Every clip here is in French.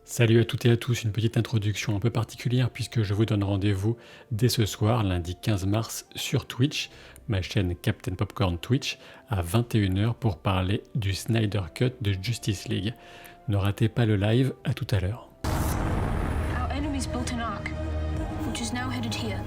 Salut à toutes et à tous, une petite introduction un peu particulière puisque je vous donne rendez-vous dès ce soir, lundi 15 mars, sur Twitch, ma chaîne Captain Popcorn Twitch, à 21h pour parler du Snyder Cut de Justice League. Ne ratez pas le live, à tout à l'heure. Our enemies built an ark, which is now headed here,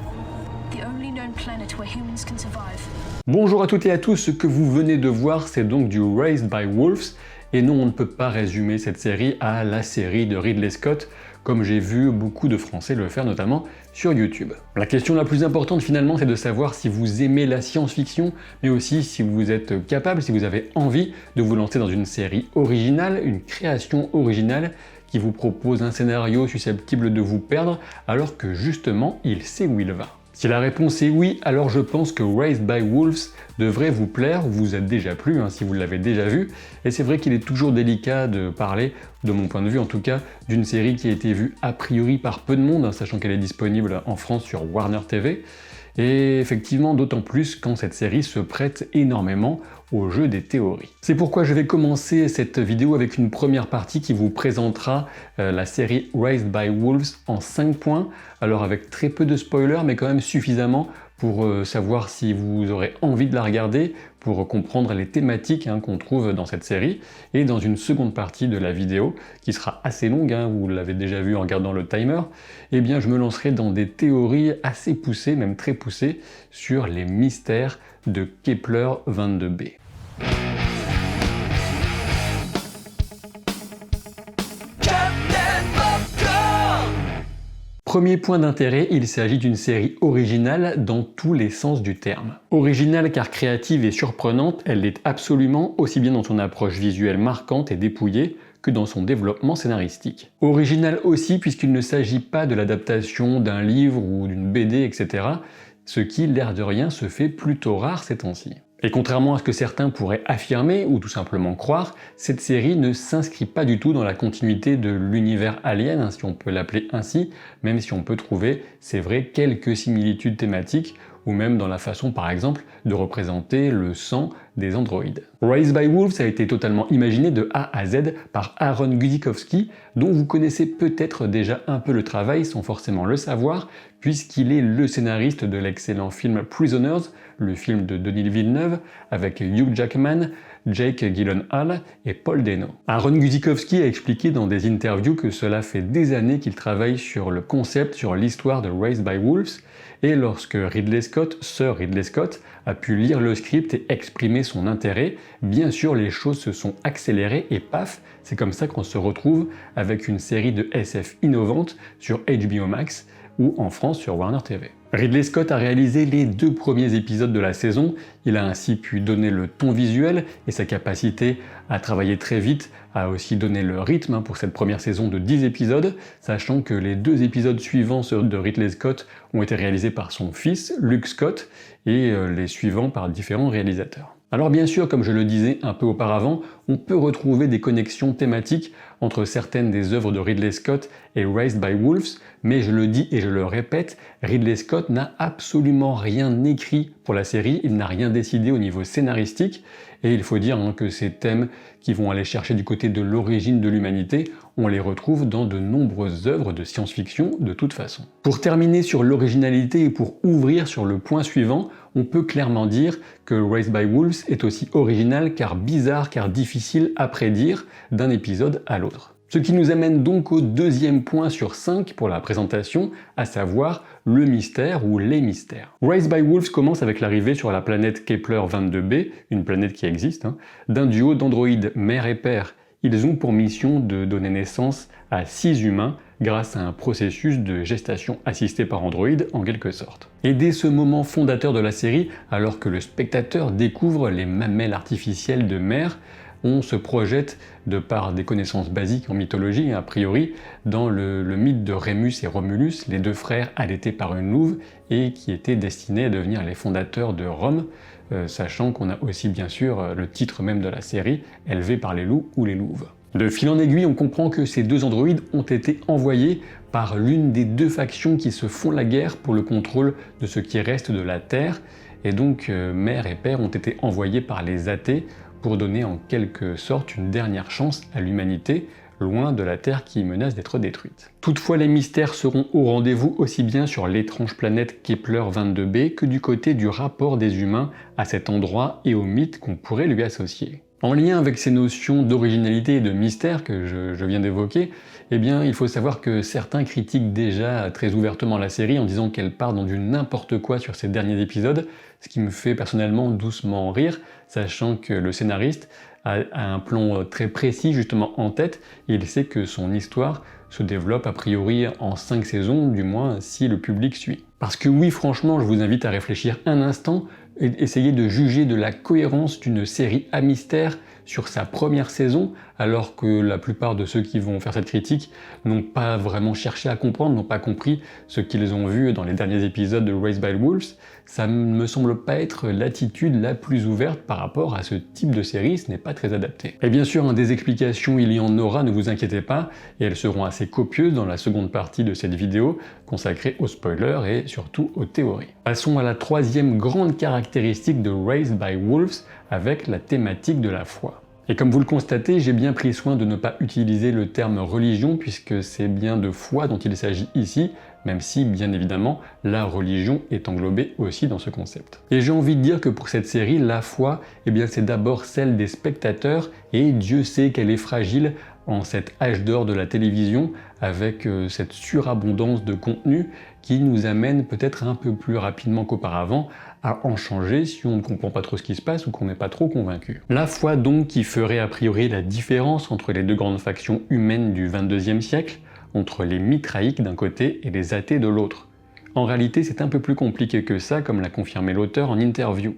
the only known planet where humans can survive. Bonjour à toutes et à tous, ce que vous venez de voir c'est donc du Raised by Wolves, et non on ne peut pas résumer cette série à la série de Ridley Scott, comme j'ai vu beaucoup de Français le faire notamment sur YouTube. La question la plus importante finalement c'est de savoir si vous aimez la science-fiction, mais aussi si vous êtes capable, si vous avez envie de vous lancer dans une série originale, une création originale, qui vous propose un scénario susceptible de vous perdre, alors que justement il sait où il va. Si la réponse est oui, alors je pense que Raised by Wolves devrait vous plaire, vous a déjà plu si vous l'avez déjà vu, et c'est vrai qu'il est toujours délicat de parler, de mon point de vue en tout cas, d'une série qui a été vue a priori par peu de monde, sachant qu'elle est disponible en France sur Warner TV, et effectivement d'autant plus quand cette série se prête énormément au jeu des théories. C'est pourquoi je vais commencer cette vidéo avec une première partie qui vous présentera la série Raised by Wolves en 5 points, alors avec très peu de spoilers mais quand même suffisamment pour savoir si vous aurez envie de la regarder, pour comprendre les thématiques qu'on trouve dans cette série. Et dans une seconde partie de la vidéo, qui sera assez longue, vous l'avez déjà vu en regardant le timer, eh bien je me lancerai dans des théories assez poussées, même très poussées, sur les mystères de Kepler 22b. Premier point d'intérêt, il s'agit d'une série originale dans tous les sens du terme. Originale car créative et surprenante, elle l'est absolument, aussi bien dans son approche visuelle marquante et dépouillée que dans son développement scénaristique. Originale aussi puisqu'il ne s'agit pas de l'adaptation d'un livre ou d'une BD, etc., ce qui, l'air de rien, se fait plutôt rare ces temps-ci. Et contrairement à ce que certains pourraient affirmer ou tout simplement croire, cette série ne s'inscrit pas du tout dans la continuité de l'univers Alien, si on peut l'appeler ainsi, même si on peut trouver, c'est vrai, quelques similitudes thématiques, ou même dans la façon par exemple de représenter le sang des androïdes. Raised by Wolves a été totalement imaginé de A à Z par Aaron Guzikowski, dont vous connaissez peut-être déjà un peu le travail sans forcément le savoir, puisqu'il est le scénariste de l'excellent film Prisoners, le film de Denis Villeneuve, avec Hugh Jackman, Jake Gyllenhaal et Paul Dano. Aaron Guzikowski a expliqué dans des interviews que cela fait des années qu'il travaille sur le concept, sur l'histoire de Raised by Wolves, et lorsque Ridley Scott, Sir Ridley Scott, a pu lire le script et exprimer son intérêt, bien sûr les choses se sont accélérées et paf, c'est comme ça qu'on se retrouve avec une série de SF innovante sur HBO Max ou en France sur Warner TV. Ridley Scott a réalisé les 2 premiers épisodes de la saison, il a ainsi pu donner le ton visuel et sa capacité à travailler très vite a aussi donné le rythme pour cette première saison de 10 épisodes, sachant que les 2 épisodes suivants de Ridley Scott ont été réalisés par son fils, Luke Scott, et les suivants par différents réalisateurs. Alors bien sûr, comme je le disais un peu auparavant, on peut retrouver des connexions thématiques entre certaines des œuvres de Ridley Scott et Raised by Wolves, mais je le dis et je le répète, Ridley Scott n'a absolument rien écrit pour la série, il n'a rien décidé au niveau scénaristique, et il faut dire que ces thèmes qui vont aller chercher du côté de l'origine de l'humanité, on les retrouve dans de nombreuses œuvres de science-fiction de toute façon. Pour terminer sur l'originalité et pour ouvrir sur le point suivant, on peut clairement dire que Raised by Wolves est aussi original car bizarre, car difficile à prédire d'un épisode à l'autre. Ce qui nous amène donc au deuxième point sur 5 pour la présentation, à savoir le mystère ou les mystères. Raised by Wolves commence avec l'arrivée sur la planète Kepler 22b, une planète qui existe, d'un duo d'androïdes mère et père. Ils ont pour mission de donner naissance à 6 humains grâce à un processus de gestation assistée par androïde en quelque sorte. Et dès ce moment fondateur de la série, alors que le spectateur découvre les mamelles artificielles de mère, on se projette, de par des connaissances basiques en mythologie, a priori, dans le mythe de Rémus et Romulus, les 2 frères allaités par une louve et qui étaient destinés à devenir les fondateurs de Rome, sachant qu'on a aussi bien sûr le titre même de la série, Élevés par les loups ou les louves. De fil en aiguille, on comprend que ces 2 androïdes ont été envoyés par l'une des 2 factions qui se font la guerre pour le contrôle de ce qui reste de la Terre, et donc mère et père ont été envoyés par les athées pour donner en quelque sorte une dernière chance à l'humanité loin de la Terre qui menace d'être détruite. Toutefois, les mystères seront au rendez-vous aussi bien sur l'étrange planète Kepler 22b que du côté du rapport des humains à cet endroit et aux mythes qu'on pourrait lui associer. En lien avec ces notions d'originalité et de mystère que je viens d'évoquer, eh bien, il faut savoir que certains critiquent déjà très ouvertement la série en disant qu'elle part dans du n'importe quoi sur ces derniers épisodes, ce qui me fait personnellement doucement rire, sachant que le scénariste a un plan très précis justement en tête, et il sait que son histoire se développe a priori en 5 saisons, du moins si le public suit. Parce que oui, franchement, je vous invite à réfléchir un instant et essayer de juger de la cohérence d'une série à mystère sur sa première saison, alors que la plupart de ceux qui vont faire cette critique n'ont pas vraiment cherché à comprendre, n'ont pas compris ce qu'ils ont vu dans les derniers épisodes de Raised by Wolves. Ça ne me semble pas être l'attitude la plus ouverte par rapport à ce type de série, ce n'est pas très adapté. Et bien sûr, des explications il y en aura, ne vous inquiétez pas, et elles seront assez copieuses dans la seconde partie de cette vidéo, consacrée aux spoilers et surtout aux théories. Passons à la troisième grande caractéristique de Raised by Wolves, avec la thématique de la foi. Et comme vous le constatez, j'ai bien pris soin de ne pas utiliser le terme religion puisque c'est bien de foi dont il s'agit ici, même si bien évidemment la religion est englobée aussi dans ce concept. Et j'ai envie de dire que pour cette série, la foi, eh bien c'est d'abord celle des spectateurs et Dieu sait qu'elle est fragile en cet âge d'or de la télévision avec cette surabondance de contenu qui nous amène peut-être un peu plus rapidement qu'auparavant à en changer si on ne comprend pas trop ce qui se passe ou qu'on n'est pas trop convaincu. La foi donc qui ferait a priori la différence entre les deux grandes factions humaines du 22e siècle, entre les mitraïques d'un côté et les athées de l'autre. En réalité, c'est un peu plus compliqué que ça, comme l'a confirmé l'auteur en interview.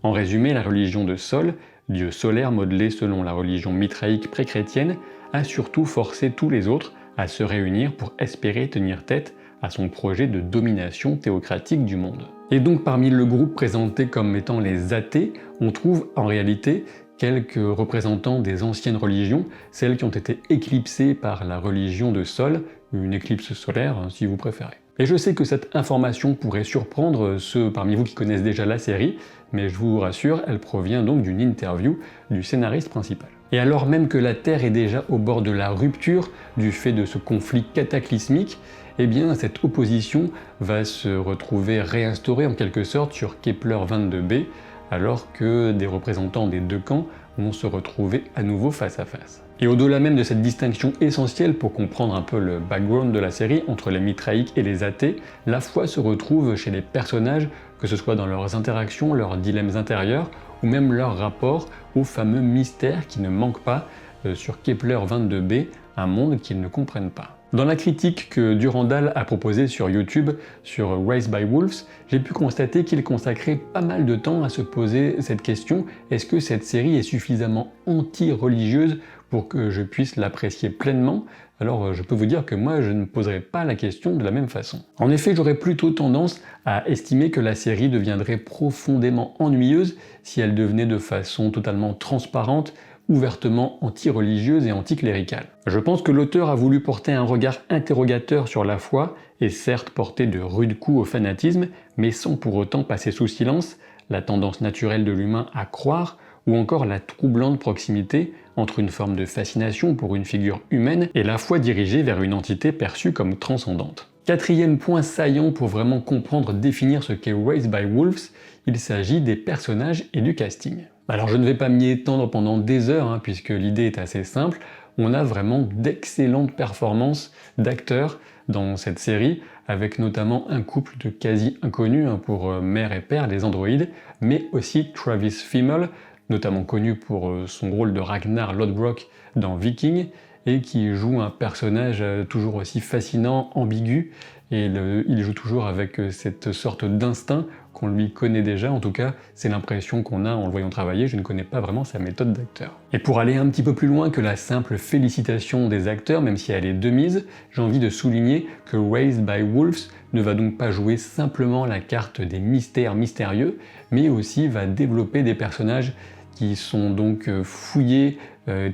En résumé, la religion de Sol, dieu solaire modelé selon la religion mitraïque pré-chrétienne, a surtout forcé tous les autres à se réunir pour espérer tenir tête à son projet de domination théocratique du monde. Et donc parmi le groupe présenté comme étant les athées, on trouve en réalité quelques représentants des anciennes religions, celles qui ont été éclipsées par la religion de Sol, une éclipse solaire si vous préférez. Et je sais que cette information pourrait surprendre ceux parmi vous qui connaissent déjà la série, mais je vous rassure, elle provient donc d'une interview du scénariste principal. Et alors même que la Terre est déjà au bord de la rupture du fait de ce conflit cataclysmique, eh bien cette opposition va se retrouver réinstaurée en quelque sorte sur Kepler 22b, alors que des représentants des deux camps vont se retrouver à nouveau face à face. Et au-delà même de cette distinction essentielle pour comprendre un peu le background de la série entre les mitraïques et les athées, la foi se retrouve chez les personnages, que ce soit dans leurs interactions, leurs dilemmes intérieurs, ou même leur rapport au fameux mystère qui ne manque pas sur Kepler 22b, un monde qu'ils ne comprennent pas. Dans la critique que Durandal a proposée sur YouTube sur Raised by Wolves, j'ai pu constater qu'il consacrait pas mal de temps à se poser cette question: est-ce que cette série est suffisamment anti-religieuse pour que je puisse l'apprécier pleinement? Alors je peux vous dire que moi je ne poserai pas la question de la même façon. En effet, j'aurais plutôt tendance à estimer que la série deviendrait profondément ennuyeuse si elle devenait de façon totalement transparente, ouvertement anti-religieuse et anticléricale. Je pense que l'auteur a voulu porter un regard interrogateur sur la foi et certes porter de rudes coups au fanatisme, mais sans pour autant passer sous silence la tendance naturelle de l'humain à croire ou encore la troublante proximité entre une forme de fascination pour une figure humaine et la foi dirigée vers une entité perçue comme transcendante. Quatrième point saillant pour vraiment comprendre, définir ce qu'est Raised by Wolves, il s'agit des personnages et du casting. Alors je ne vais pas m'y étendre pendant des heures, puisque l'idée est assez simple. On a vraiment d'excellentes performances d'acteurs dans cette série, avec notamment un couple de quasi inconnus pour mère et père, les androïdes, mais aussi Travis Fimmel, notamment connu pour son rôle de Ragnar Lodbrok dans Viking, et qui joue un personnage toujours aussi fascinant, ambigu, et il joue toujours avec cette sorte d'instinct qu'on lui connaît déjà, en tout cas c'est l'impression qu'on a en le voyant travailler, je ne connais pas vraiment sa méthode d'acteur. Et pour aller un petit peu plus loin que la simple félicitation des acteurs, même si elle est de mise, j'ai envie de souligner que Raised by Wolves ne va donc pas jouer simplement la carte des mystères mystérieux, mais aussi va développer des personnages qui sont donc fouillés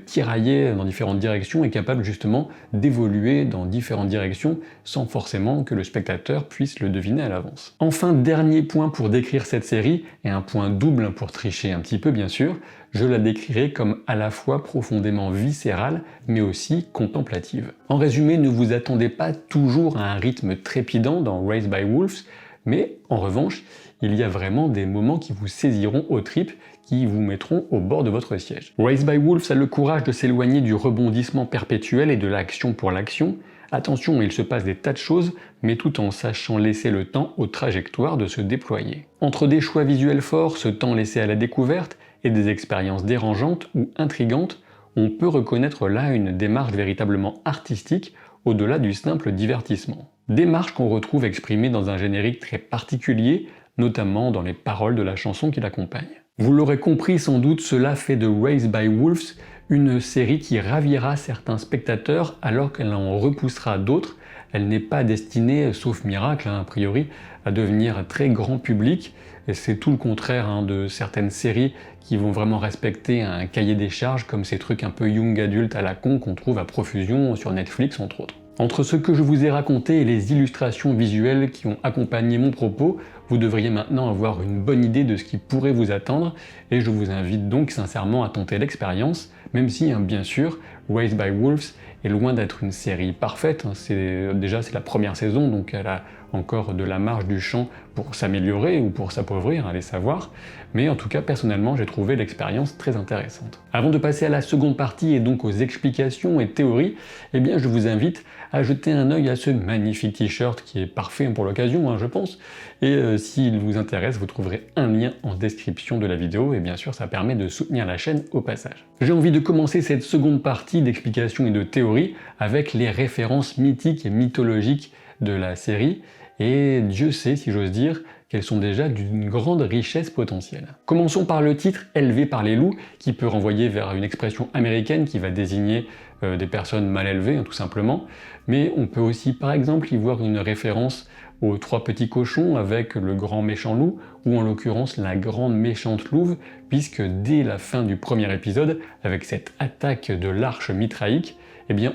tiraillé dans différentes directions et capable justement d'évoluer dans différentes directions sans forcément que le spectateur puisse le deviner à l'avance. Enfin, dernier point pour décrire cette série, et un point double pour tricher un petit peu bien sûr, je la décrirai comme à la fois profondément viscérale mais aussi contemplative. En résumé, ne vous attendez pas toujours à un rythme trépidant dans Raised by Wolves, mais en revanche, il y a vraiment des moments qui vous saisiront aux tripes, qui vous mettront au bord de votre siège. Raised by Wolves a le courage de s'éloigner du rebondissement perpétuel et de l'action pour l'action. Attention, il se passe des tas de choses, mais tout en sachant laisser le temps aux trajectoires de se déployer. Entre des choix visuels forts, ce temps laissé à la découverte, et des expériences dérangeantes ou intrigantes, on peut reconnaître là une démarche véritablement artistique au-delà du simple divertissement. Démarche qu'on retrouve exprimée dans un générique très particulier, notamment dans les paroles de la chanson qui l'accompagne. Vous l'aurez compris sans doute, cela fait de Raised by Wolves une série qui ravira certains spectateurs alors qu'elle en repoussera d'autres. Elle n'est pas destinée, sauf miracle a priori, à devenir très grand public, et c'est tout le contraire de certaines séries qui vont vraiment respecter un cahier des charges comme ces trucs un peu young adult à la con qu'on trouve à profusion sur Netflix entre autres. Entre ce que je vous ai raconté et les illustrations visuelles qui ont accompagné mon propos, vous devriez maintenant avoir une bonne idée de ce qui pourrait vous attendre, et je vous invite donc sincèrement à tenter l'expérience, même si, bien sûr, Raised by Wolves est loin d'être une série parfaite. C'est la première saison, donc elle a encore de la marge du champ pour s'améliorer ou pour s'appauvrir, allez savoir. Mais en tout cas, personnellement, j'ai trouvé l'expérience très intéressante. Avant de passer à la seconde partie et donc aux explications et théories, je vous invite à jeter un œil à ce magnifique t-shirt qui est parfait pour l'occasion, je pense. Et s'il vous intéresse, vous trouverez un lien en description de la vidéo, et bien sûr, ça permet de soutenir la chaîne au passage. J'ai envie de commencer cette seconde partie d'explications et de théories avec les références mythiques et mythologiques de la série, et Dieu sait, si j'ose dire, qu'elles sont déjà d'une grande richesse potentielle. Commençons par le titre « Élevé par les loups » qui peut renvoyer vers une expression américaine qui va désigner des personnes mal élevées, tout simplement, mais on peut aussi par exemple y voir une référence aux trois petits cochons avec le grand méchant loup, ou en l'occurrence la grande méchante louve, puisque dès la fin du premier épisode, avec cette attaque de l'arche mitraïque,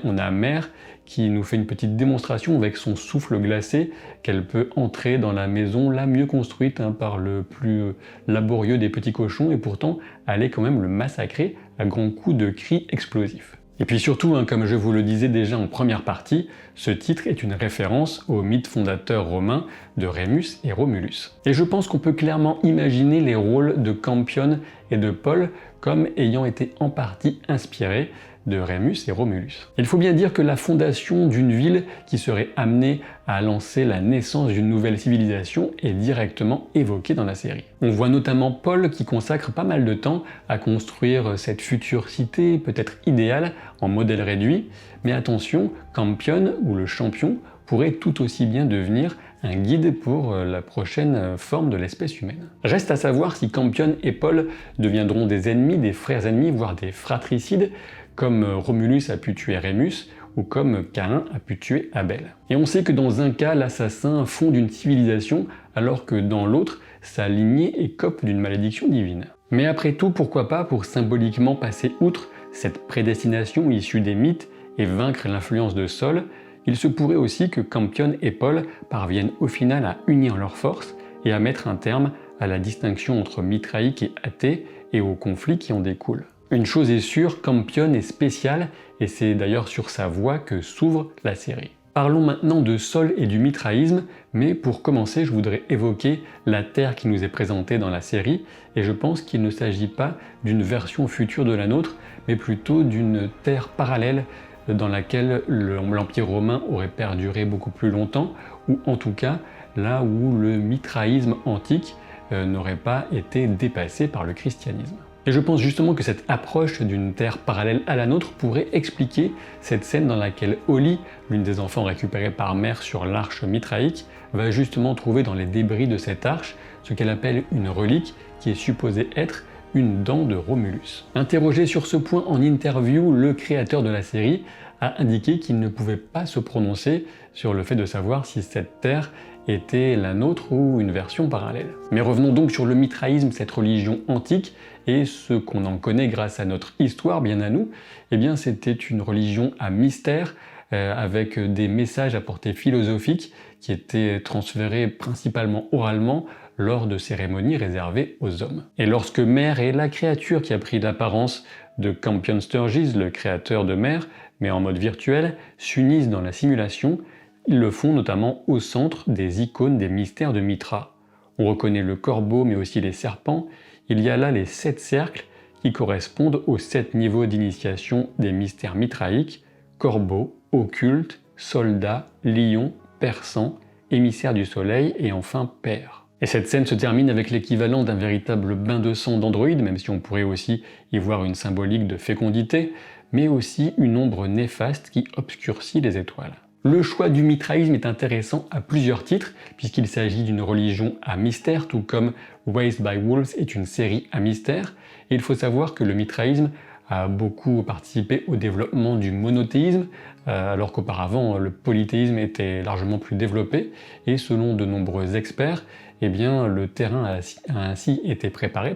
on a Mère qui nous fait une petite démonstration avec son souffle glacé qu'elle peut entrer dans la maison la mieux construite par le plus laborieux des petits cochons, et pourtant aller quand même le massacrer à grands coups de cris explosifs. Et puis surtout, comme je vous le disais déjà en première partie, ce titre est une référence au mythe fondateur romain de Rémus et Romulus. Et je pense qu'on peut clairement imaginer les rôles de Campion et de Paul comme ayant été en partie inspirés de Rémus et Romulus. Il faut bien dire que la fondation d'une ville qui serait amenée à lancer la naissance d'une nouvelle civilisation est directement évoquée dans la série. On voit notamment Paul qui consacre pas mal de temps à construire cette future cité, peut-être idéale, en modèle réduit, mais attention, Campion, ou le champion, pourrait tout aussi bien devenir un guide pour la prochaine forme de l'espèce humaine. Reste à savoir si Campion et Paul deviendront des ennemis, des frères ennemis, voire des fratricides, comme Romulus a pu tuer Rémus, ou comme Caïn a pu tuer Abel. Et on sait que dans un cas, l'assassin fonde une civilisation, alors que dans l'autre, sa lignée écope d'une malédiction divine. Mais après tout, pourquoi pas pour symboliquement passer outre cette prédestination issue des mythes et vaincre l'influence de Sol, il se pourrait aussi que Campion et Paul parviennent au final à unir leurs forces et à mettre un terme à la distinction entre mitraïque et athée et aux conflits qui en découlent. Une chose est sûre, Campion est spécial, et c'est d'ailleurs sur sa voie que s'ouvre la série. Parlons maintenant de Sol et du mitraïsme, mais pour commencer, je voudrais évoquer la Terre qui nous est présentée dans la série, et je pense qu'il ne s'agit pas d'une version future de la nôtre, mais plutôt d'une Terre parallèle dans laquelle l'Empire romain aurait perduré beaucoup plus longtemps, ou en tout cas là où le mitraïsme antique n'aurait pas été dépassé par le christianisme. Et je pense justement que cette approche d'une terre parallèle à la nôtre pourrait expliquer cette scène dans laquelle Holly, l'une des enfants récupérés par Mère sur l'arche mitraïque, va justement trouver dans les débris de cette arche ce qu'elle appelle une relique qui est supposée être une dent de Romulus. Interrogé sur ce point en interview, le créateur de la série a indiqué qu'il ne pouvait pas se prononcer sur le fait de savoir si cette terre était la nôtre ou une version parallèle. Mais revenons donc sur le mithraïsme, cette religion antique, et ce qu'on en connaît grâce à notre histoire, bien à nous, eh bien c'était une religion à mystère, avec des messages à portée philosophique qui étaient transférés principalement oralement lors de cérémonies réservées aux hommes. Et lorsque Mère est la créature qui a pris l'apparence de Campion Sturgis, le créateur de Mère, mais en mode virtuel, s'unissent dans la simulation, ils le font notamment au centre des icônes des mystères de Mithra. On reconnaît le corbeau mais aussi les serpents. Il y a là les 7 cercles qui correspondent aux 7 niveaux d'initiation des mystères mithraïques: corbeau, occulte, soldat, lion, persan, émissaire du soleil et enfin père. Et cette scène se termine avec l'équivalent d'un véritable bain de sang d'androïde, même si on pourrait aussi y voir une symbolique de fécondité, mais aussi une ombre néfaste qui obscurcit les étoiles. Le choix du mithraïsme est intéressant à plusieurs titres, puisqu'il s'agit d'une religion à mystère, tout comme Raised by Wolves est une série à mystère. Et il faut savoir que le mithraïsme a beaucoup participé au développement du monothéisme, alors qu'auparavant le polythéisme était largement plus développé, et selon de nombreux experts, eh bien, le terrain a ainsi été préparé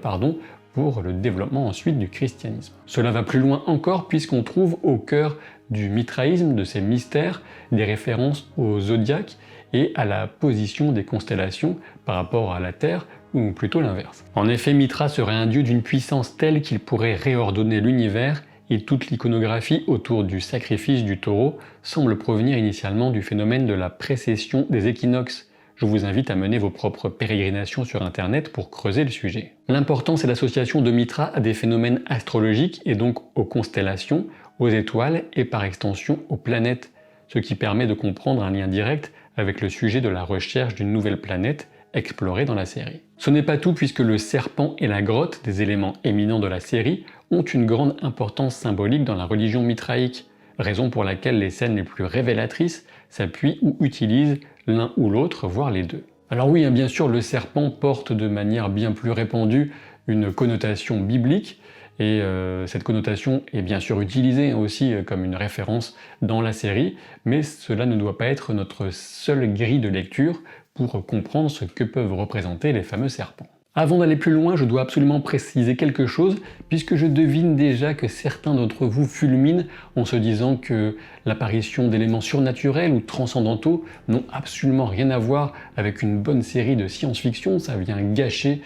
pour le développement ensuite du christianisme. Cela va plus loin encore puisqu'on trouve au cœur du mithraïsme, de ces mystères, des références au zodiaque et à la position des constellations par rapport à la Terre, ou plutôt l'inverse. En effet, Mithra serait un dieu d'une puissance telle qu'il pourrait réordonner l'univers, et toute l'iconographie autour du sacrifice du taureau semble provenir initialement du phénomène de la précession des équinoxes. Je vous invite à mener vos propres pérégrinations sur internet pour creuser le sujet. L'important, c'est l'association de Mithra à des phénomènes astrologiques et donc aux constellations, aux étoiles et par extension aux planètes, ce qui permet de comprendre un lien direct avec le sujet de la recherche d'une nouvelle planète explorée dans la série. Ce n'est pas tout puisque le serpent et la grotte, des éléments éminents de la série, ont une grande importance symbolique dans la religion mithraïque, raison pour laquelle les scènes les plus révélatrices s'appuient ou utilisent l'un ou l'autre, voire les deux. Alors oui, bien sûr, le serpent porte de manière bien plus répandue une connotation biblique, et cette connotation est bien sûr utilisée aussi comme une référence dans la série, mais cela ne doit pas être notre seule grille de lecture pour comprendre ce que peuvent représenter les fameux serpents. Avant d'aller plus loin, je dois absolument préciser quelque chose, puisque je devine déjà que certains d'entre vous fulminent en se disant que l'apparition d'éléments surnaturels ou transcendantaux n'ont absolument rien à voir avec une bonne série de science-fiction, ça vient gâcher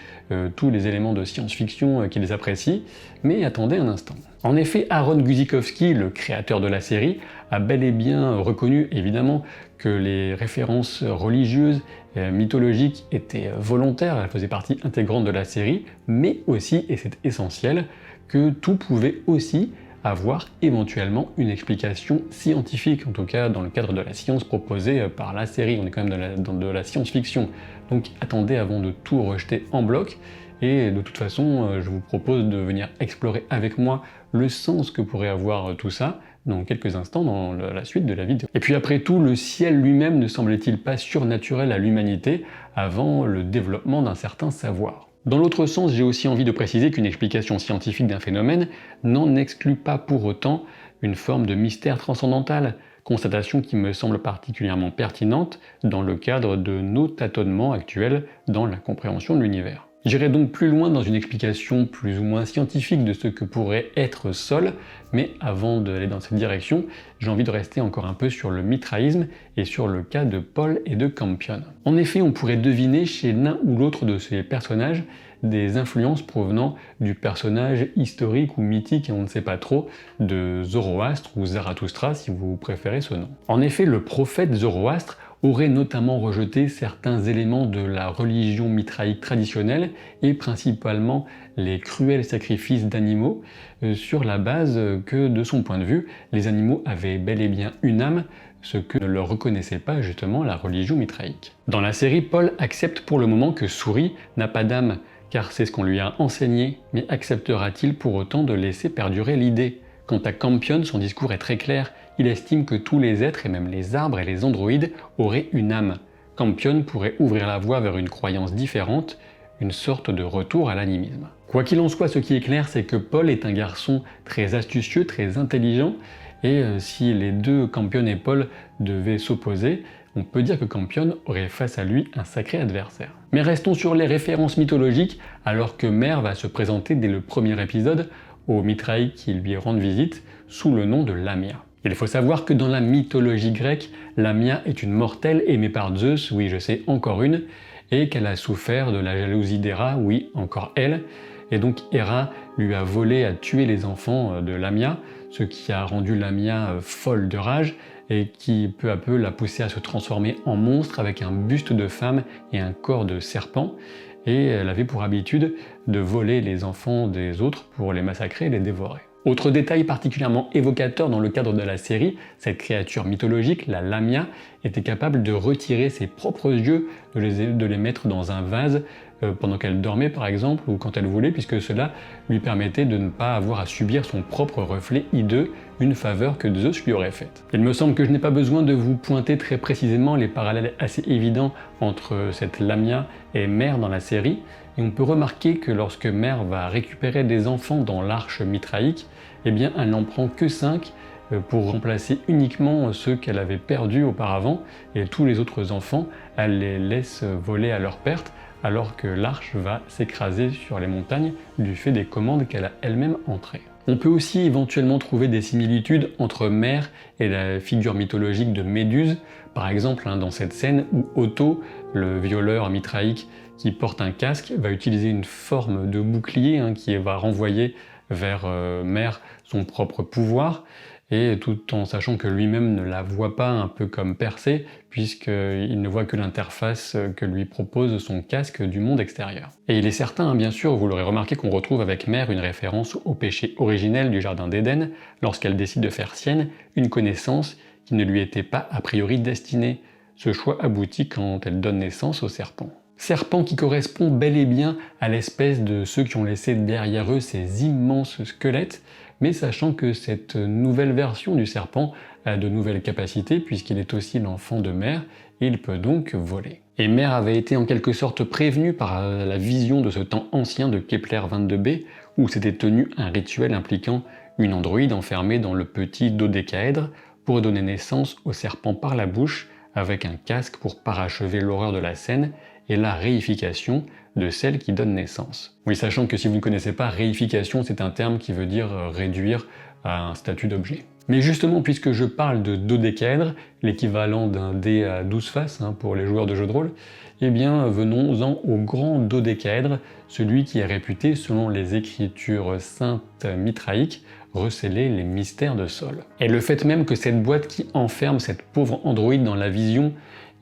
tous les éléments de science-fiction qu'ils apprécient, mais attendez un instant. En effet, Aaron Guzikowski, le créateur de la série, a bel et bien reconnu évidemment que les références religieuses, mythologiques étaient volontaires, elles faisaient partie intégrante de la série, mais aussi, et c'est essentiel, que tout pouvait aussi avoir éventuellement une explication scientifique, en tout cas dans le cadre de la science proposée par la série. On est quand même dans de la science-fiction, donc attendez avant de tout rejeter en bloc. Et de toute façon, je vous propose de venir explorer avec moi le sens que pourrait avoir tout ça dans quelques instants dans la suite de la vidéo. Et puis après tout, le ciel lui-même ne semblait-il pas surnaturel à l'humanité avant le développement d'un certain savoir? Dans l'autre sens, j'ai aussi envie de préciser qu'une explication scientifique d'un phénomène n'en exclut pas pour autant une forme de mystère transcendantal, constatation qui me semble particulièrement pertinente dans le cadre de nos tâtonnements actuels dans la compréhension de l'univers. J'irai donc plus loin dans une explication plus ou moins scientifique de ce que pourrait être Sol, mais avant d'aller dans cette direction, j'ai envie de rester encore un peu sur le mithraïsme et sur le cas de Paul et de Campion. En effet, on pourrait deviner chez l'un ou l'autre de ces personnages des influences provenant du personnage historique ou mythique, et on ne sait pas trop, de Zoroastre ou Zarathustra si vous préférez ce nom. En effet, le prophète Zoroastre aurait notamment rejeté certains éléments de la religion mithraïque traditionnelle et principalement les cruels sacrifices d'animaux sur la base que, de son point de vue, les animaux avaient bel et bien une âme, ce que ne leur reconnaissait pas justement la religion mithraïque. Dans la série, Paul accepte pour le moment que Souris n'a pas d'âme, car c'est ce qu'on lui a enseigné, mais acceptera-t-il pour autant de laisser perdurer l'idée? Quant à Campion, son discours est très clair, il estime que tous les êtres, et même les arbres et les androïdes, auraient une âme. Campion pourrait ouvrir la voie vers une croyance différente, une sorte de retour à l'animisme. Quoi qu'il en soit, ce qui est clair, c'est que Paul est un garçon très astucieux, très intelligent, et si les deux Campion et Paul devaient s'opposer, on peut dire que Campion aurait face à lui un sacré adversaire. Mais restons sur les références mythologiques, alors que Mère va se présenter dès le premier épisode aux Mithraïques qui lui rendent visite sous le nom de Lamia. Il faut savoir que dans la mythologie grecque, Lamia est une mortelle aimée par Zeus, oui je sais, encore une, et qu'elle a souffert de la jalousie d'Héra, oui, encore elle, et donc Héra lui a volé, a tué les enfants de Lamia, ce qui a rendu Lamia folle de rage, et qui peu à peu l'a poussée à se transformer en monstre avec un buste de femme et un corps de serpent, et elle avait pour habitude de voler les enfants des autres pour les massacrer et les dévorer. Autre détail particulièrement évocateur dans le cadre de la série, cette créature mythologique, la Lamia, était capable de retirer ses propres yeux, de les mettre dans un vase pendant qu'elle dormait par exemple, ou quand elle voulait, puisque cela lui permettait de ne pas avoir à subir son propre reflet hideux, une faveur que Zeus lui aurait faite. Il me semble que je n'ai pas besoin de vous pointer très précisément les parallèles assez évidents entre cette Lamia et Mère dans la série, et on peut remarquer que lorsque Mère va récupérer des enfants dans l'arche mithraïque, eh bien elle n'en prend que 5 pour remplacer uniquement ceux qu'elle avait perdus auparavant, et tous les autres enfants, elle les laisse voler à leur perte, alors que l'arche va s'écraser sur les montagnes du fait des commandes qu'elle a elle-même entrées. On peut aussi éventuellement trouver des similitudes entre Mère et la figure mythologique de Méduse, par exemple dans cette scène où Otto, le violeur mithraïque qui porte un casque, va utiliser une forme de bouclier qui va renvoyer vers Mère son propre pouvoir, et tout en sachant que lui-même ne la voit pas un peu comme Persée, puisqu'il ne voit que l'interface que lui propose son casque du monde extérieur. Et il est certain, bien sûr, vous l'aurez remarqué, qu'on retrouve avec Mère une référence au péché originel du Jardin d'Éden, lorsqu'elle décide de faire sienne une connaissance qui ne lui était pas a priori destinée. Ce choix aboutit quand elle donne naissance au serpent. Serpent qui correspond bel et bien à l'espèce de ceux qui ont laissé derrière eux ces immenses squelettes, mais sachant que cette nouvelle version du serpent a de nouvelles capacités puisqu'il est aussi l'enfant de Mère et il peut donc voler. Et Mère avait été en quelque sorte prévenue par la vision de ce temps ancien de Kepler 22b où s'était tenu un rituel impliquant une androïde enfermée dans le petit dodécaèdre pour donner naissance au serpent par la bouche avec un casque pour parachever l'horreur de la scène et la réification de celle qui donne naissance. Oui, sachant que si vous ne connaissez pas, réification, c'est un terme qui veut dire réduire à un statut d'objet. Mais justement, puisque je parle de dodécaèdre, l'équivalent d'un dé à 12 faces pour les joueurs de jeux de rôle, eh bien venons-en au grand dodécaèdre, celui qui est réputé, selon les écritures saintes mithraïques, receler les mystères de Sol. Et le fait même que cette boîte qui enferme cette pauvre androïde dans la vision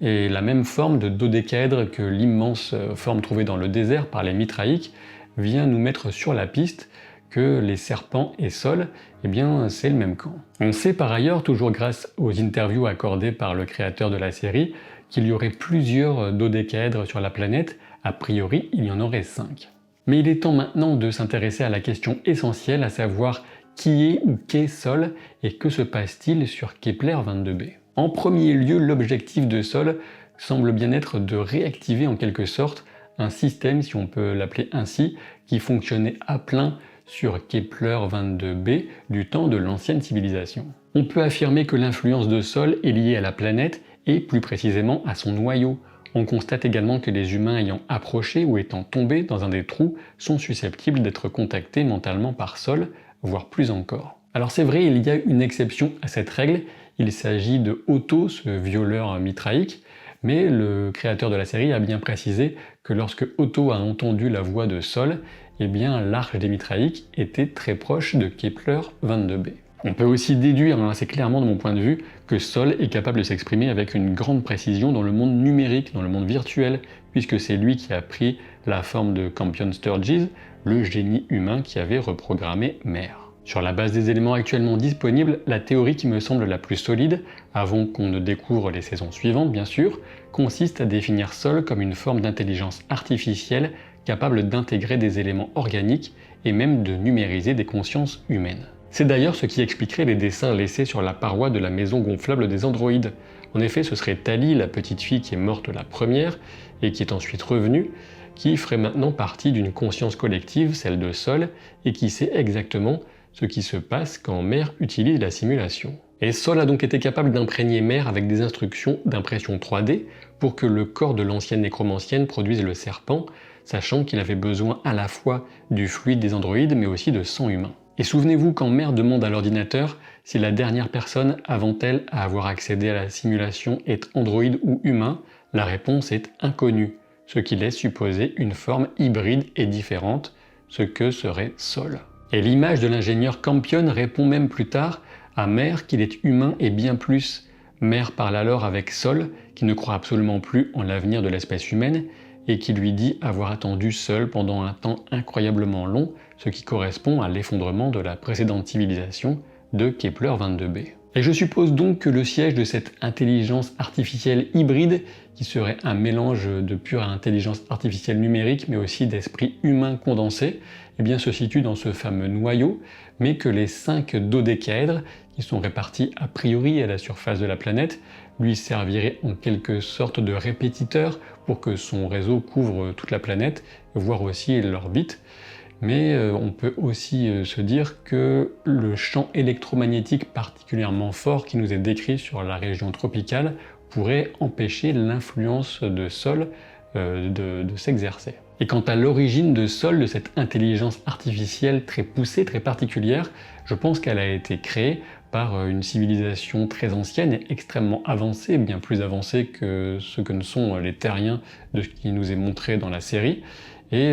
est la même forme de dodécaèdre que l'immense forme trouvée dans le désert par les Mithraïques vient nous mettre sur la piste que les serpents et Sol, eh bien c'est le même camp. On sait par ailleurs, toujours grâce aux interviews accordées par le créateur de la série, qu'il y aurait plusieurs dodécaèdres sur la planète, a priori il y en aurait 5. Mais il est temps maintenant de s'intéresser à la question essentielle, à savoir qui est ou qu'est Sol et que se passe-t-il sur Kepler 22b. En premier lieu, l'objectif de Sol semble bien être de réactiver en quelque sorte un système, si on peut l'appeler ainsi, qui fonctionnait à plein sur Kepler 22b du temps de l'ancienne civilisation. On peut affirmer que l'influence de Sol est liée à la planète et plus précisément à son noyau. On constate également que les humains ayant approché ou étant tombés dans un des trous sont susceptibles d'être contactés mentalement par Sol, voire plus encore. Alors c'est vrai, il y a une exception à cette règle, il s'agit de Otto, ce violeur mithraïque, mais le créateur de la série a bien précisé que lorsque Otto a entendu la voix de Sol, eh bien l'arche des Mithraïques était très proche de Kepler 22b. On peut aussi déduire assez clairement de mon point de vue que Sol est capable de s'exprimer avec une grande précision dans le monde numérique, dans le monde virtuel, puisque c'est lui qui a pris la forme de Campion Sturges, le génie humain qui avait reprogrammé Mère. Sur la base des éléments actuellement disponibles, la théorie qui me semble la plus solide, avant qu'on ne découvre les saisons suivantes bien sûr, consiste à définir Sol comme une forme d'intelligence artificielle capable d'intégrer des éléments organiques et même de numériser des consciences humaines. C'est d'ailleurs ce qui expliquerait les dessins laissés sur la paroi de la maison gonflable des androïdes. En effet, ce serait Tali, la petite fille qui est morte la première et qui est ensuite revenue, qui ferait maintenant partie d'une conscience collective, celle de Sol, et qui sait exactement ce qui se passe quand Mère utilise la simulation. Et Sol a donc été capable d'imprégner Mère avec des instructions d'impression 3D pour que le corps de l'ancienne nécromancienne produise le serpent, sachant qu'il avait besoin à la fois du fluide des androïdes mais aussi de sang humain. Et souvenez-vous quand Mère demande à l'ordinateur si la dernière personne avant elle à avoir accédé à la simulation est androïde ou humain, la réponse est inconnue, ce qui laisse supposer une forme hybride et différente, ce que serait Sol. Et l'image de l'ingénieur Campion répond même plus tard à Mère qu'il est humain et bien plus. Mère parle alors avec Sol, qui ne croit absolument plus en l'avenir de l'espèce humaine, et qui lui dit avoir attendu seul pendant un temps incroyablement long, ce qui correspond à l'effondrement de la précédente civilisation de Kepler 22b. Et je suppose donc que le siège de cette intelligence artificielle hybride, qui serait un mélange de pure intelligence artificielle numérique, mais aussi d'esprit humain condensé, eh bien, se situe dans ce fameux noyau, mais que les 5 dodécaèdres, qui sont répartis a priori à la surface de la planète, lui serviraient en quelque sorte de répétiteur pour que son réseau couvre toute la planète, voire aussi l'orbite. Mais on peut aussi se dire que le champ électromagnétique particulièrement fort qui nous est décrit sur la région tropicale pourrait empêcher l'influence de Sol de s'exercer. Et quant à l'origine de Sol, de cette intelligence artificielle très poussée, très particulière, je pense qu'elle a été créée par une civilisation très ancienne et extrêmement avancée, bien plus avancée que ce que ne sont les terriens de ce qui nous est montré dans la série. Et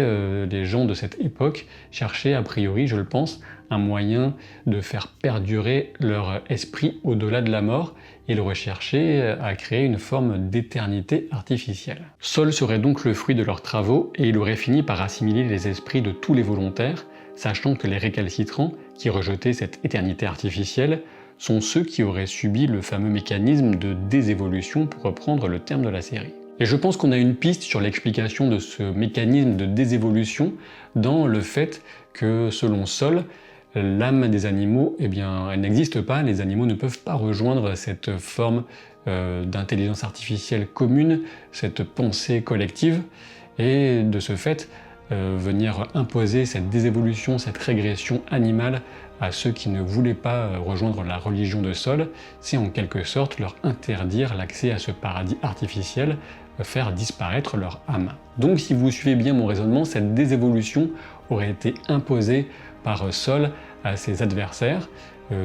les gens de cette époque cherchaient a priori, je le pense, un moyen de faire perdurer leur esprit au-delà de la mort, et ils recherchaient à créer une forme d'éternité artificielle. Sol serait donc le fruit de leurs travaux, et il aurait fini par assimiler les esprits de tous les volontaires, sachant que les récalcitrants, qui rejetaient cette éternité artificielle, sont ceux qui auraient subi le fameux mécanisme de désévolution, pour reprendre le terme de la série. Et je pense qu'on a une piste sur l'explication de ce mécanisme de désévolution dans le fait que, selon Sol, l'âme des animaux, eh bien, elle n'existe pas, les animaux ne peuvent pas rejoindre cette forme d'intelligence artificielle commune, cette pensée collective, et de ce fait, venir imposer cette désévolution, cette régression animale à ceux qui ne voulaient pas rejoindre la religion de Sol, c'est en quelque sorte leur interdire l'accès à ce paradis artificiel, faire disparaître leur âme. Donc si vous suivez bien mon raisonnement, cette désévolution aurait été imposée par Sol à ses adversaires,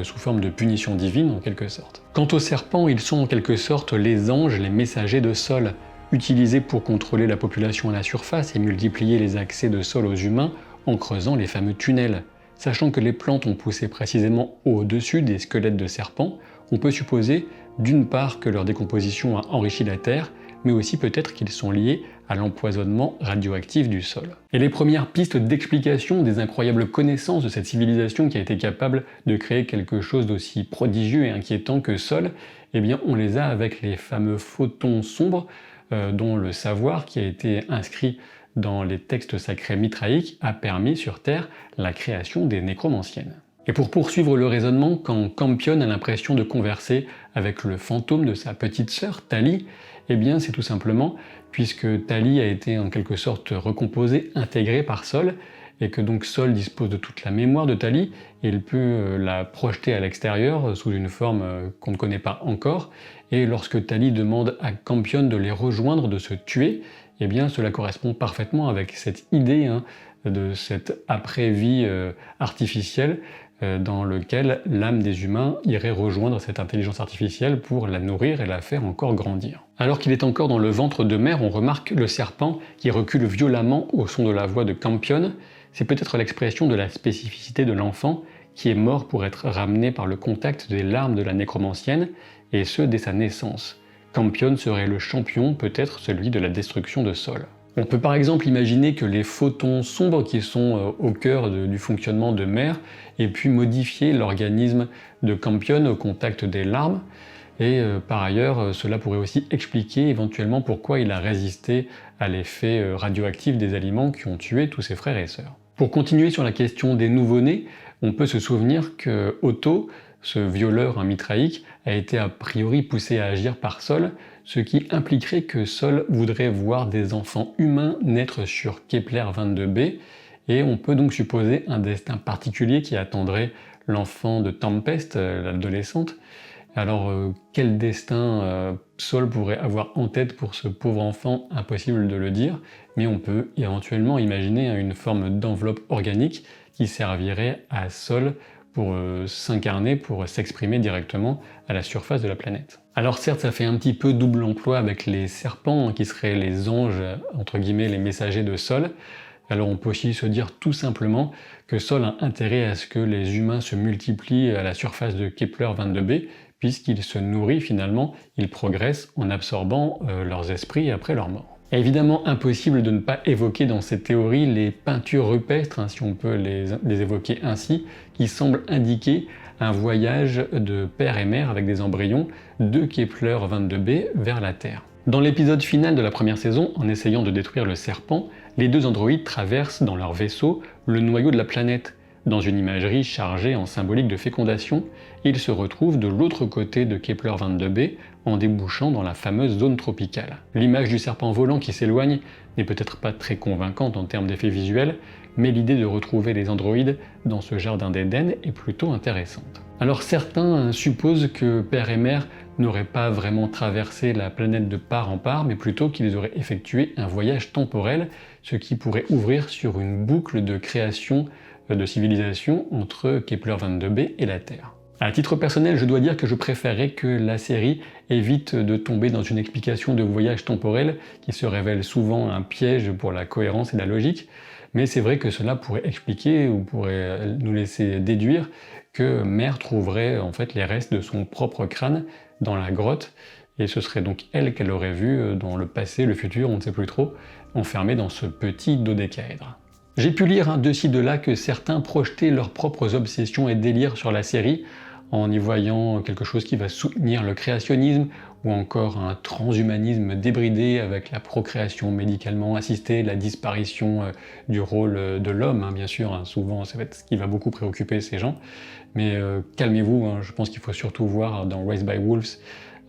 sous forme de punition divine en quelque sorte. Quant aux serpents, ils sont en quelque sorte les anges, les messagers de Sol, utilisés pour contrôler la population à la surface et multiplier les accès de Sol aux humains en creusant les fameux tunnels. Sachant que les plantes ont poussé précisément au-dessus des squelettes de serpents, on peut supposer d'une part que leur décomposition a enrichi la Terre, mais aussi peut-être qu'ils sont liés à l'empoisonnement radioactif du sol. Et les premières pistes d'explication des incroyables connaissances de cette civilisation qui a été capable de créer quelque chose d'aussi prodigieux et inquiétant que Sol, eh bien on les a avec les fameux photons sombres, dont le savoir qui a été inscrit dans les textes sacrés mitraïques a permis sur Terre la création des nécromanciennes. Et pour poursuivre le raisonnement, quand Campion a l'impression de converser avec le fantôme de sa petite sœur, Tali, eh bien c'est tout simplement puisque Tali a été en quelque sorte recomposée, intégrée par Sol, et que donc Sol dispose de toute la mémoire de Tali, et il peut la projeter à l'extérieur sous une forme qu'on ne connaît pas encore, et lorsque Tali demande à Campion de les rejoindre, de se tuer, eh bien cela correspond parfaitement avec cette idée de cette après-vie artificielle dans lequel l'âme des humains irait rejoindre cette intelligence artificielle pour la nourrir et la faire encore grandir. Alors qu'il est encore dans le ventre de Mère, on remarque le serpent qui recule violemment au son de la voix de Campion. C'est peut-être l'expression de la spécificité de l'enfant qui est mort pour être ramené par le contact des larmes de la nécromancienne, et ce dès sa naissance. Campion serait le champion, peut-être celui de la destruction de Sol. On peut par exemple imaginer que les photons sombres qui sont au cœur du fonctionnement de Mère aient pu modifier l'organisme de Campion au contact des larmes, et par ailleurs cela pourrait aussi expliquer éventuellement pourquoi il a résisté à l'effet radioactif des aliments qui ont tué tous ses frères et sœurs. Pour continuer sur la question des nouveau-nés, on peut se souvenir que Otto, ce violeur mitraïque, a été a priori poussé à agir par Sol, ce qui impliquerait que Sol voudrait voir des enfants humains naître sur Kepler 22b, et on peut donc supposer un destin particulier qui attendrait l'enfant de Tempest, l'adolescente. Alors, quel destin Sol pourrait avoir en tête pour ce pauvre enfant? Impossible de le dire, mais on peut éventuellement imaginer une forme d'enveloppe organique qui servirait à Sol pour s'incarner, pour s'exprimer directement à la surface de la planète. Alors certes, ça fait un petit peu double emploi avec les serpents, qui seraient les anges, entre guillemets, les messagers de Sol. Alors on peut aussi se dire tout simplement que Sol a intérêt à ce que les humains se multiplient à la surface de Kepler 22b, puisqu'il se nourrit finalement, il progresse en absorbant leurs esprits après leur mort. Évidemment impossible de ne pas évoquer dans cette théorie les peintures rupestres, si on peut les évoquer ainsi, qui semblent indiquer un voyage de père et mère avec des embryons de Kepler 22b vers la Terre. Dans l'épisode final de la première saison, en essayant de détruire le serpent, les deux androïdes traversent dans leur vaisseau le noyau de la planète. Dans une imagerie chargée en symbolique de fécondation, ils se retrouvent de l'autre côté de Kepler 22b en débouchant dans la fameuse zone tropicale. L'image du serpent volant qui s'éloigne n'est peut-être pas très convaincante en termes d'effets visuels, mais l'idée de retrouver les androïdes dans ce jardin d'Éden est plutôt intéressante. Alors certains supposent que père et mère n'auraient pas vraiment traversé la planète de part en part, mais plutôt qu'ils auraient effectué un voyage temporel, ce qui pourrait ouvrir sur une boucle de création de civilisation entre Kepler 22b et la Terre. À titre personnel, je dois dire que je préférerais que la série évite de tomber dans une explication de voyage temporel qui se révèle souvent un piège pour la cohérence et la logique, mais c'est vrai que cela pourrait expliquer ou pourrait nous laisser déduire que Mère trouverait en fait les restes de son propre crâne dans la grotte, et ce serait donc elle qu'elle aurait vu dans le passé, le futur, on ne sait plus trop, enfermée dans ce petit dodécaèdre. J'ai pu lire de ci de là que certains projetaient leurs propres obsessions et délires sur la série, en y voyant quelque chose qui va soutenir le créationnisme, ou encore un transhumanisme débridé avec la procréation médicalement assistée, la disparition du rôle de l'homme, bien sûr, souvent ça va être ce qui va beaucoup préoccuper ces gens, mais calmez-vous, je pense qu'il faut surtout voir dans Raised by Wolves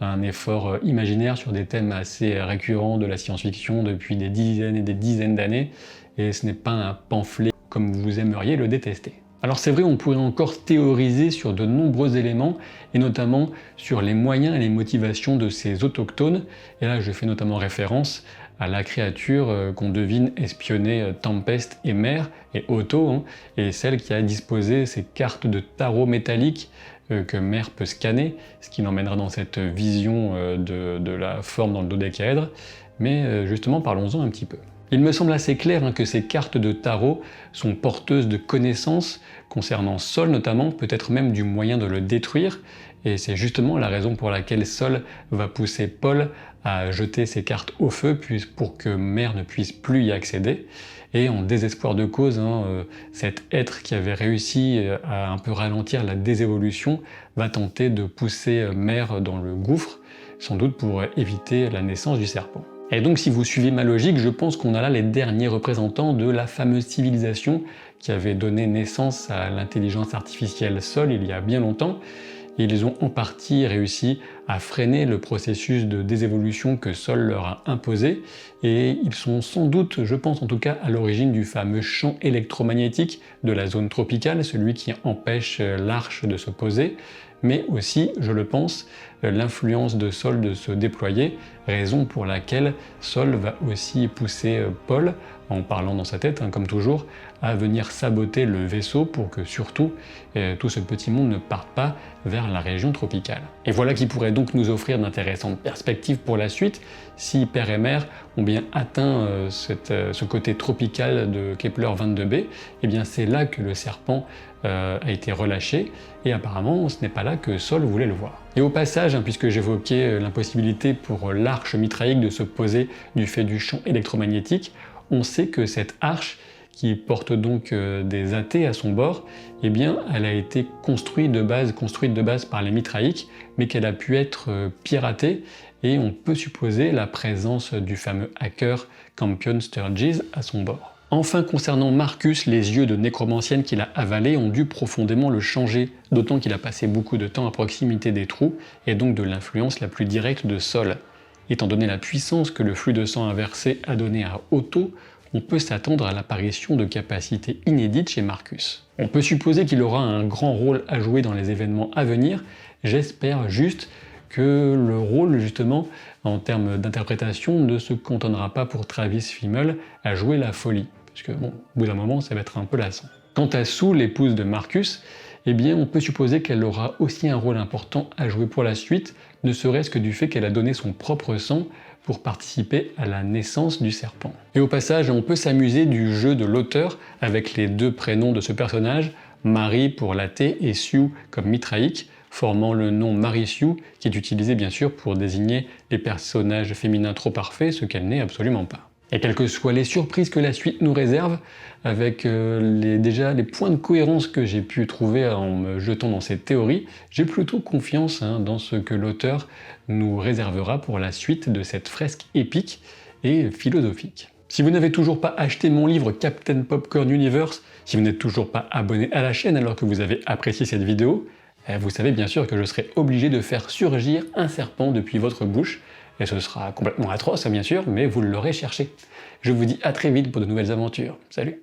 un effort imaginaire sur des thèmes assez récurrents de la science-fiction depuis des dizaines et des dizaines d'années, et ce n'est pas un pamphlet comme vous aimeriez le détester. Alors c'est vrai, on pourrait encore théoriser sur de nombreux éléments, et notamment sur les moyens et les motivations de ces autochtones, et là je fais notamment référence à la créature qu'on devine espionner Tempest et Mère, et Otto, et celle qui a disposé ces cartes de tarot métalliques que Mère peut scanner, ce qui l'emmènera dans cette vision de la forme dans le dodécaèdre, mais justement parlons-en un petit peu. Il me semble assez clair que ces cartes de tarot sont porteuses de connaissances concernant Sol notamment, peut-être même du moyen de le détruire, et c'est justement la raison pour laquelle Sol va pousser Paul à jeter ses cartes au feu pour que Mère ne puisse plus y accéder. Et en désespoir de cause, cet être qui avait réussi à un peu ralentir la désévolution va tenter de pousser Mère dans le gouffre, sans doute pour éviter la naissance du serpent. Et donc si vous suivez ma logique, je pense qu'on a là les derniers représentants de la fameuse civilisation qui avait donné naissance à l'intelligence artificielle Sol il y a bien longtemps. Et ils ont en partie réussi à freiner le processus de désévolution que Sol leur a imposé, et ils sont sans doute, je pense en tout cas, à l'origine du fameux champ électromagnétique de la zone tropicale, celui qui empêche l'arche de se poser, mais aussi, je le pense, l'influence de Sol de se déployer, raison pour laquelle Sol va aussi pousser Paul, en parlant dans sa tête, comme toujours, à venir saboter le vaisseau pour que surtout tout ce petit monde ne parte pas vers la région tropicale. Et voilà qui pourrait donc nous offrir d'intéressantes perspectives pour la suite si Père et Mère ont bien atteint ce côté tropical de Kepler 22b, et bien c'est là que le serpent a été relâché, et apparemment ce n'est pas là que Sol voulait le voir. Et au passage, puisque j'évoquais l'impossibilité pour l'arche mitraïque de se poser du fait du champ électromagnétique, on sait que cette arche, qui porte donc des athées à son bord, eh bien, elle a été construite de base par les Mitraïques, mais qu'elle a pu être piratée, et on peut supposer la présence du fameux hacker Campion Sturgis à son bord. Enfin, concernant Marcus, les yeux de nécromancienne qu'il a avalés ont dû profondément le changer, d'autant qu'il a passé beaucoup de temps à proximité des trous, et donc de l'influence la plus directe de Sol. Étant donné la puissance que le flux de sang inversé a donné à Otto, on peut s'attendre à l'apparition de capacités inédites chez Marcus. On peut supposer qu'il aura un grand rôle à jouer dans les événements à venir, j'espère juste que le rôle, justement, en termes d'interprétation, ne se cantonnera pas pour Travis Fimmel à jouer la folie. Parce que, bon, au bout d'un moment, ça va être un peu lassant. Quant à Sue, l'épouse de Marcus, eh bien, on peut supposer qu'elle aura aussi un rôle important à jouer pour la suite, ne serait-ce que du fait qu'elle a donné son propre sang pour participer à la naissance du serpent. Et au passage, on peut s'amuser du jeu de l'auteur avec les deux prénoms de ce personnage, Marie pour la T et Sue comme mitraïque, formant le nom Mary Sue, qui est utilisé bien sûr pour désigner les personnages féminins trop parfaits, ce qu'elle n'est absolument pas. Et quelles que soient les surprises que la suite nous réserve, avec déjà les points de cohérence que j'ai pu trouver en me jetant dans cette théorie, j'ai plutôt confiance dans ce que l'auteur nous réservera pour la suite de cette fresque épique et philosophique. Si vous n'avez toujours pas acheté mon livre Captain Popcorn Universe, si vous n'êtes toujours pas abonné à la chaîne alors que vous avez apprécié cette vidéo, vous savez bien sûr que je serai obligé de faire surgir un serpent depuis votre bouche, et ce sera complètement atroce bien sûr, mais vous l'aurez cherché. Je vous dis à très vite pour de nouvelles aventures. Salut!